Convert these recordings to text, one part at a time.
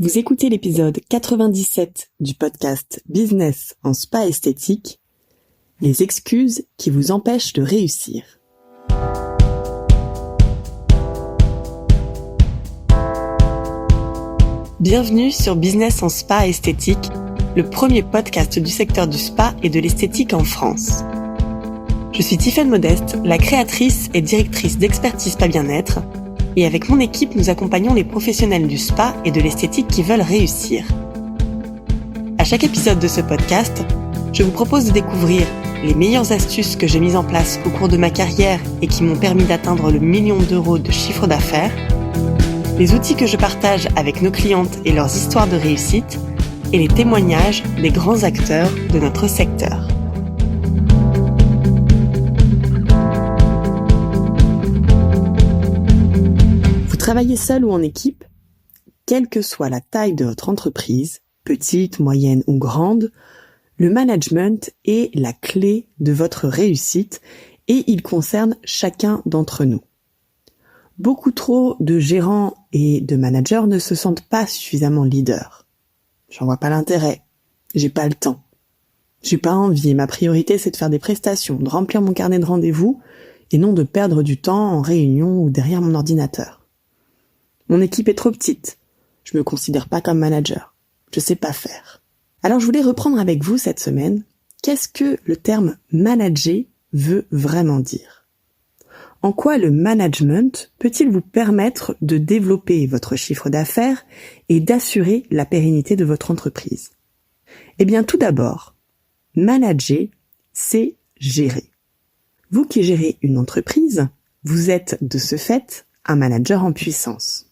Vous écoutez l'épisode 97 du podcast Business en spa esthétique, les excuses qui vous empêchent de réussir. Bienvenue sur Business en spa esthétique, le premier podcast du secteur du spa et de l'esthétique en France. Je suis Tiffaine Modeste, la créatrice et directrice d'Expertise Spa Bien-être, et avec mon équipe, nous accompagnons les professionnels du spa et de l'esthétique qui veulent réussir. À chaque épisode de ce podcast, je vous propose de découvrir les meilleures astuces que j'ai mises en place au cours de ma carrière et qui m'ont permis d'atteindre le 1 000 000 d'euros de chiffre d'affaires, les outils que je partage avec nos clientes et leurs histoires de réussite, et les témoignages des grands acteurs de notre secteur. Travaillez seul ou en équipe, quelle que soit la taille de votre entreprise, petite, moyenne ou grande, le management est la clé de votre réussite et il concerne chacun d'entre nous. Beaucoup trop de gérants et de managers ne se sentent pas suffisamment leaders. J'en vois pas l'intérêt, j'ai pas le temps, j'ai pas envie, ma priorité c'est de faire des prestations, de remplir mon carnet de rendez-vous et non de perdre du temps en réunion ou derrière mon ordinateur. Mon équipe est trop petite. Je me considère pas comme manager. Je sais pas faire. Alors je voulais reprendre avec vous cette semaine, qu'est-ce que le terme manager veut vraiment dire? En quoi le management peut-il vous permettre de développer votre chiffre d'affaires et d'assurer la pérennité de votre entreprise? Eh bien tout d'abord, manager, c'est gérer. Vous qui gérez une entreprise, vous êtes de ce fait un manager en puissance.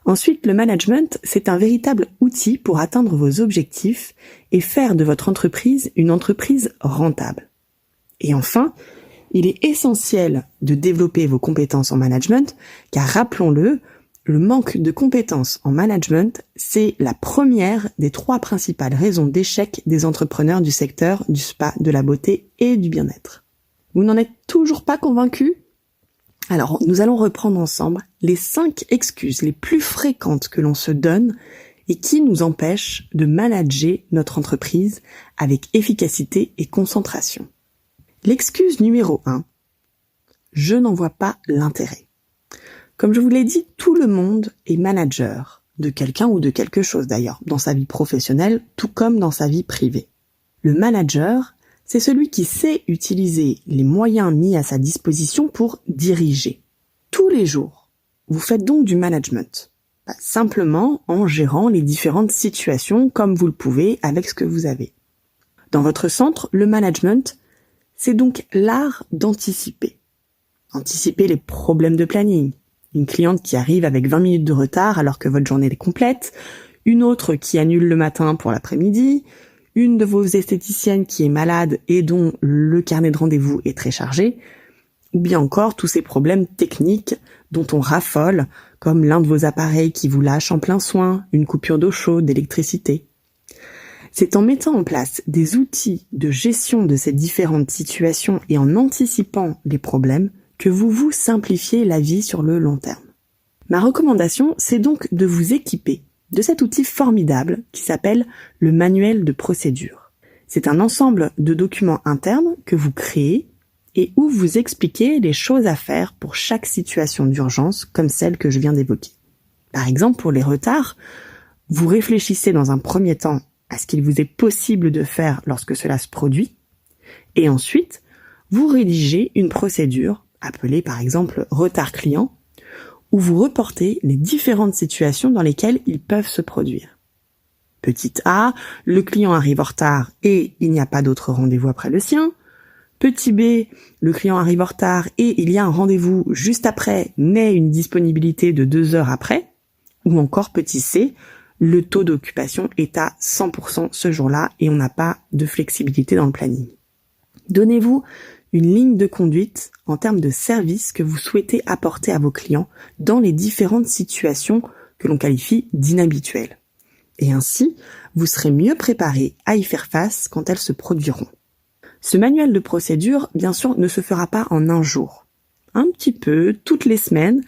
Ensuite, le management, c'est un véritable outil pour atteindre vos objectifs et faire de votre entreprise une entreprise rentable. Et enfin, il est essentiel de développer vos compétences en management, car rappelons-le, le manque de compétences en management, c'est la première des 3 principales raisons d'échec des entrepreneurs du secteur du spa, de la beauté et du bien-être. Vous n'en êtes toujours pas convaincu ? Alors, nous allons reprendre ensemble les 5 excuses les plus fréquentes que l'on se donne et qui nous empêchent de manager notre entreprise avec efficacité et concentration. L'excuse numéro 1, je n'en vois pas l'intérêt. Comme je vous l'ai dit, tout le monde est manager de quelqu'un ou de quelque chose d'ailleurs, dans sa vie professionnelle, tout comme dans sa vie privée. Le manager, c'est celui qui sait utiliser les moyens mis à sa disposition pour diriger. Tous les jours, vous faites donc du management. Simplement en gérant les différentes situations comme vous le pouvez avec ce que vous avez. Dans votre centre, le management, c'est donc l'art d'anticiper. Anticiper les problèmes de planning. Une cliente qui arrive avec 20 minutes de retard alors que votre journée est complète, une autre qui annule le matin pour l'après-midi, une de vos esthéticiennes qui est malade et dont le carnet de rendez-vous est très chargé, ou bien encore tous ces problèmes techniques dont on raffole, comme l'un de vos appareils qui vous lâche en plein soin, une coupure d'eau chaude, d'électricité. C'est en mettant en place des outils de gestion de ces différentes situations et en anticipant les problèmes que vous vous simplifiez la vie sur le long terme. Ma recommandation, c'est donc de vous équiper de cet outil formidable qui s'appelle le manuel de procédure. C'est un ensemble de documents internes que vous créez et où vous expliquez les choses à faire pour chaque situation d'urgence comme celle que je viens d'évoquer. Par exemple, pour les retards, vous réfléchissez dans un premier temps à ce qu'il vous est possible de faire lorsque cela se produit et ensuite, vous rédigez une procédure appelée par exemple retard client où vous reportez les différentes situations dans lesquelles ils peuvent se produire. Petit A, le client arrive en retard et il n'y a pas d'autre rendez-vous après le sien. Petit B, le client arrive en retard et il y a un rendez-vous juste après, mais une disponibilité de 2 heures après. Ou encore petit C, le taux d'occupation est à 100% ce jour-là et on n'a pas de flexibilité dans le planning. Donnez-vous une ligne de conduite en termes de service que vous souhaitez apporter à vos clients dans les différentes situations que l'on qualifie d'inhabituelles. Et ainsi, vous serez mieux préparé à y faire face quand elles se produiront. Ce manuel de procédure, bien sûr, ne se fera pas en un jour. Un petit peu, toutes les semaines,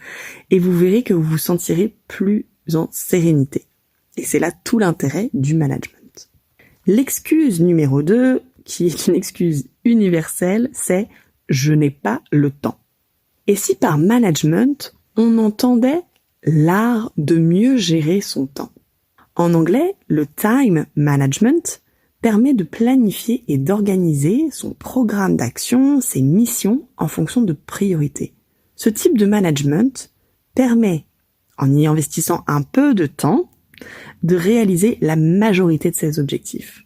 et vous verrez que vous vous sentirez plus en sérénité. Et c'est là tout l'intérêt du management. L'excuse numéro 2, qui est une excuse universelle, c'est « je n'ai pas le temps ». Et si par management, on entendait l'art de mieux gérer son temps? En anglais, le time management permet de planifier et d'organiser son programme d'action, ses missions en fonction de priorités. Ce type de management permet, en y investissant un peu de temps, de réaliser la majorité de ses objectifs.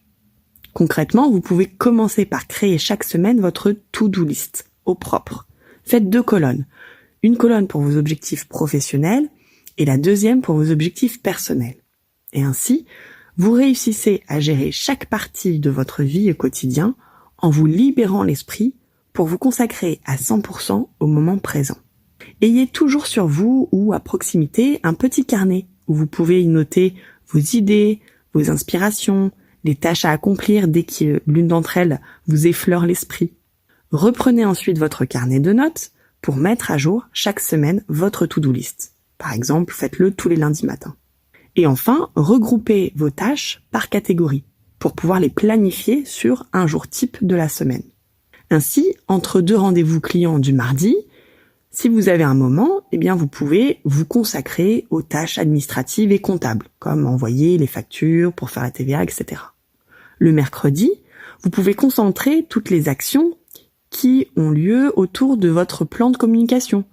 Concrètement, vous pouvez commencer par créer chaque semaine votre to-do list au propre. Faites 2 colonnes. Une colonne pour vos objectifs professionnels et la deuxième pour vos objectifs personnels. Et ainsi, vous réussissez à gérer chaque partie de votre vie au quotidien en vous libérant l'esprit pour vous consacrer à 100% au moment présent. Ayez toujours sur vous ou à proximité un petit carnet où vous pouvez y noter vos idées, vos inspirations, les tâches à accomplir dès que l'une d'entre elles vous effleure l'esprit. Reprenez ensuite votre carnet de notes pour mettre à jour chaque semaine votre to-do list. Par exemple, faites-le tous les lundis matins. Et enfin, regroupez vos tâches par catégorie pour pouvoir les planifier sur un jour type de la semaine. Ainsi, entre 2 rendez-vous clients du mardi, si vous avez un moment, vous pouvez vous consacrer aux tâches administratives et comptables, comme envoyer les factures pour faire la TVA, etc. Le mercredi, vous pouvez concentrer toutes les actions qui ont lieu autour de votre plan de communication,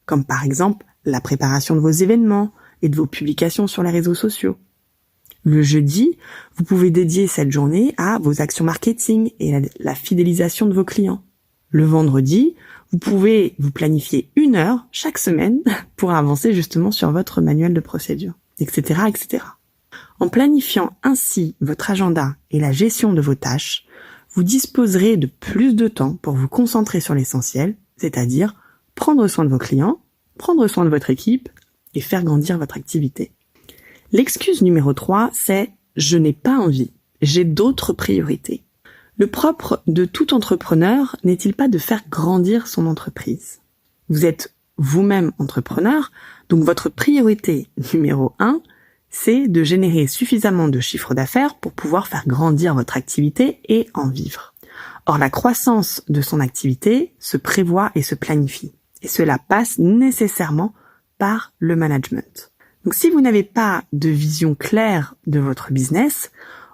comme par exemple la préparation de vos événements et de vos publications sur les réseaux sociaux. Le jeudi, vous pouvez dédier cette journée à vos actions marketing et la fidélisation de vos clients. Le vendredi, vous pouvez vous planifier 1 heure chaque semaine pour avancer justement sur votre manuel de procédure, etc., etc. En planifiant ainsi votre agenda et la gestion de vos tâches, vous disposerez de plus de temps pour vous concentrer sur l'essentiel, c'est-à-dire prendre soin de vos clients, prendre soin de votre équipe et faire grandir votre activité. L'excuse numéro 3, c'est « je n'ai pas envie, j'ai d'autres priorités ». Le propre de tout entrepreneur n'est-il pas de faire grandir son entreprise? Vous êtes vous-même entrepreneur, donc votre priorité numéro 1, c'est de générer suffisamment de chiffre d'affaires pour pouvoir faire grandir votre activité et en vivre. Or, la croissance de son activité se prévoit et se planifie. Et cela passe nécessairement par le management. Donc, si vous n'avez pas de vision claire de votre business,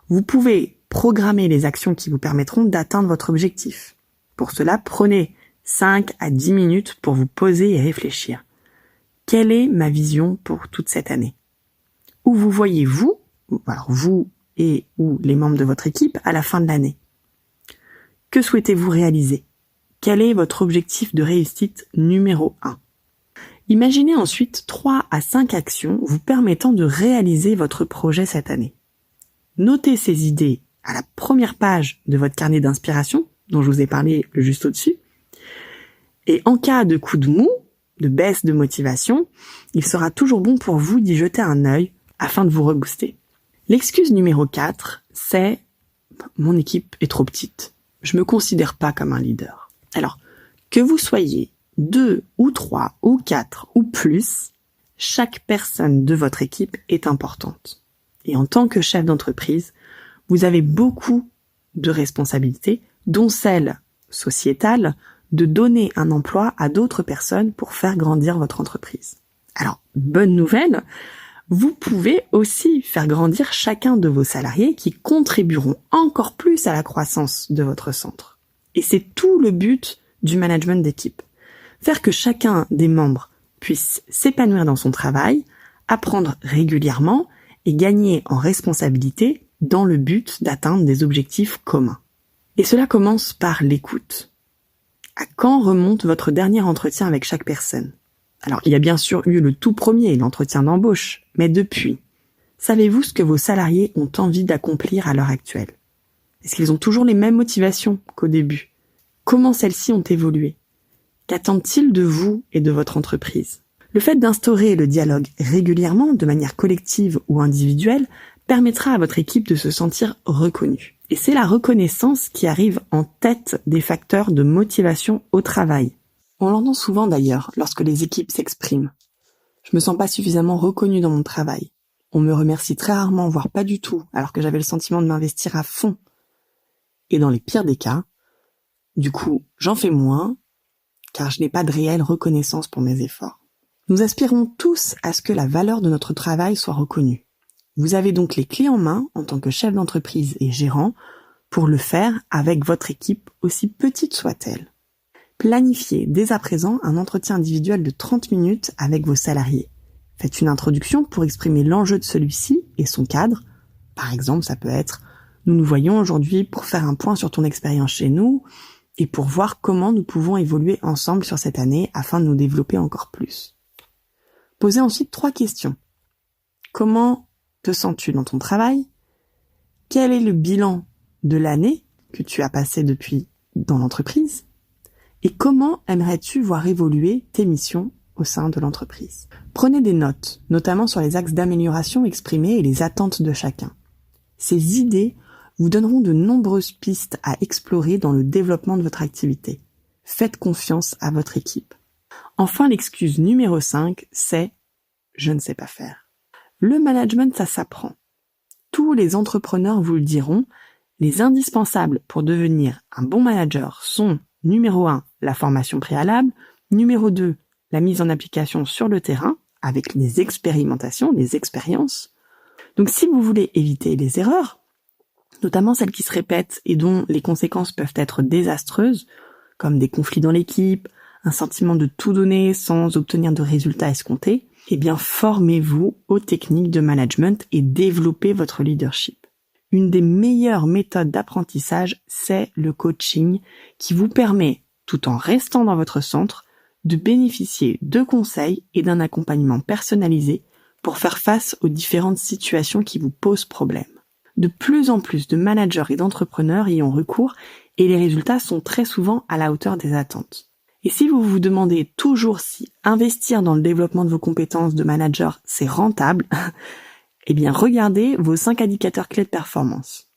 vous pouvez programmer les actions qui vous permettront d'atteindre votre objectif. Pour cela, prenez 5 à 10 minutes pour vous poser et réfléchir. Quelle est ma vision pour toute cette année? Où vous voyez-vous, alors vous et ou les membres de votre équipe, à la fin de l'année? Que souhaitez-vous réaliser? Quel est votre objectif de réussite numéro 1? Imaginez ensuite 3 à 5 actions vous permettant de réaliser votre projet cette année. Notez ces idées à la première page de votre carnet d'inspiration, dont je vous ai parlé juste au-dessus. Et en cas de coup de mou, de baisse de motivation, il sera toujours bon pour vous d'y jeter un œil afin de vous rebooster. L'excuse numéro 4, c'est « mon équipe est trop petite. Je me considère pas comme un leader ». Alors, que vous soyez 2 ou 3 ou 4 ou plus, chaque personne de votre équipe est importante. Et en tant que chef d'entreprise, vous avez beaucoup de responsabilités, dont celle sociétale de donner un emploi à d'autres personnes pour faire grandir votre entreprise. Alors, bonne nouvelle, vous pouvez aussi faire grandir chacun de vos salariés qui contribueront encore plus à la croissance de votre centre. Et c'est tout le but du management d'équipe. Faire que chacun des membres puisse s'épanouir dans son travail, apprendre régulièrement et gagner en responsabilité dans le but d'atteindre des objectifs communs. Et cela commence par l'écoute. À quand remonte votre dernier entretien avec chaque personne? Alors, il y a bien sûr eu le tout premier, l'entretien d'embauche, mais depuis, savez-vous ce que vos salariés ont envie d'accomplir à l'heure actuelle? Est-ce qu'ils ont toujours les mêmes motivations qu'au début? Comment celles-ci ont évolué? Qu'attendent-ils de vous et de votre entreprise? Le fait d'instaurer le dialogue régulièrement, de manière collective ou individuelle, permettra à votre équipe de se sentir reconnue. Et c'est la reconnaissance qui arrive en tête des facteurs de motivation au travail. On l'entend souvent d'ailleurs lorsque les équipes s'expriment. Je me sens pas suffisamment reconnue dans mon travail. on me remercie très rarement, voire pas du tout, alors que j'avais le sentiment de m'investir à fond. Et dans les pires des cas, du coup, j'en fais moins, car je n'ai pas de réelle reconnaissance pour mes efforts. Nous aspirons tous à ce que la valeur de notre travail soit reconnue. Vous avez donc les clés en main, en tant que chef d'entreprise et gérant, pour le faire avec votre équipe, aussi petite soit-elle. Planifiez dès à présent un entretien individuel de 30 minutes avec vos salariés. Faites une introduction pour exprimer l'enjeu de celui-ci et son cadre. Par exemple, ça peut être « Nous nous voyons aujourd'hui pour faire un point sur ton expérience chez nous et pour voir comment nous pouvons évoluer ensemble sur cette année afin de nous développer encore plus. » Posez ensuite 3 questions. Comment te sens-tu dans ton travail? Quel est le bilan de l'année que tu as passé depuis dans l'entreprise? Et comment aimerais-tu voir évoluer tes missions au sein de l'entreprise? Prenez des notes, notamment sur les axes d'amélioration exprimés et les attentes de chacun. Ces idées vous donneront de nombreuses pistes à explorer dans le développement de votre activité. Faites confiance à votre équipe. Enfin, l'excuse numéro 5, c'est « je ne sais pas faire ». Le management, ça s'apprend. Tous les entrepreneurs vous le diront, les indispensables pour devenir un bon manager sont numéro 1, la formation préalable, numéro 2, la mise en application sur le terrain, avec les expérimentations, les expériences. Donc si vous voulez éviter les erreurs, notamment celles qui se répètent et dont les conséquences peuvent être désastreuses, comme des conflits dans l'équipe, un sentiment de tout donner sans obtenir de résultats escomptés, eh bien formez-vous aux techniques de management et développez votre leadership. Une des meilleures méthodes d'apprentissage, c'est le coaching qui vous permet, tout en restant dans votre centre, de bénéficier de conseils et d'un accompagnement personnalisé pour faire face aux différentes situations qui vous posent problème. De plus en plus de managers et d'entrepreneurs y ont recours et les résultats sont très souvent à la hauteur des attentes. Et si vous vous demandez toujours si investir dans le développement de vos compétences de manager, c'est rentable, eh bien regardez vos 5 indicateurs clés de performance.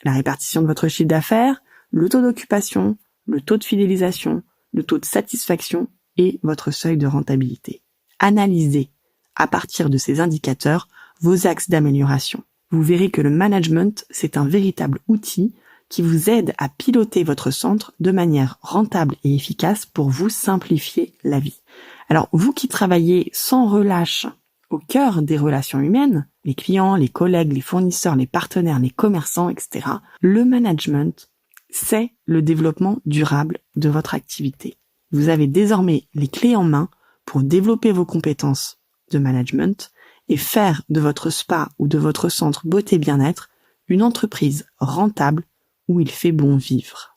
La répartition de votre chiffre d'affaires, le taux d'occupation, le taux de fidélisation, le taux de satisfaction et votre seuil de rentabilité. Analysez, à partir de ces indicateurs, vos axes d'amélioration. Vous verrez que le management, c'est un véritable outil qui vous aide à piloter votre centre de manière rentable et efficace pour vous simplifier la vie. Alors, vous qui travaillez sans relâche au cœur des relations humaines, les clients, les collègues, les fournisseurs, les partenaires, les commerçants, etc., le management, c'est le développement durable de votre activité. Vous avez désormais les clés en main pour développer vos compétences de management et faire de votre spa ou de votre centre beauté bien-être une entreprise rentable où il fait bon vivre.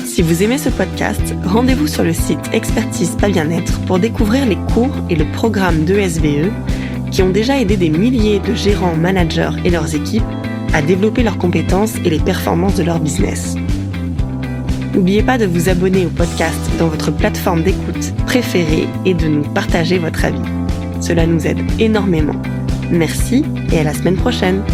Si vous aimez ce podcast, rendez-vous sur le site Expertise Spa Bien-être pour découvrir les cours et le programme d'ESVE qui ont déjà aidé des milliers de gérants, managers et leurs équipes à développer leurs compétences et les performances de leur business. N'oubliez pas de vous abonner au podcast dans votre plateforme d'écoute préférée et de nous partager votre avis. Cela nous aide énormément. Merci et à la semaine prochaine.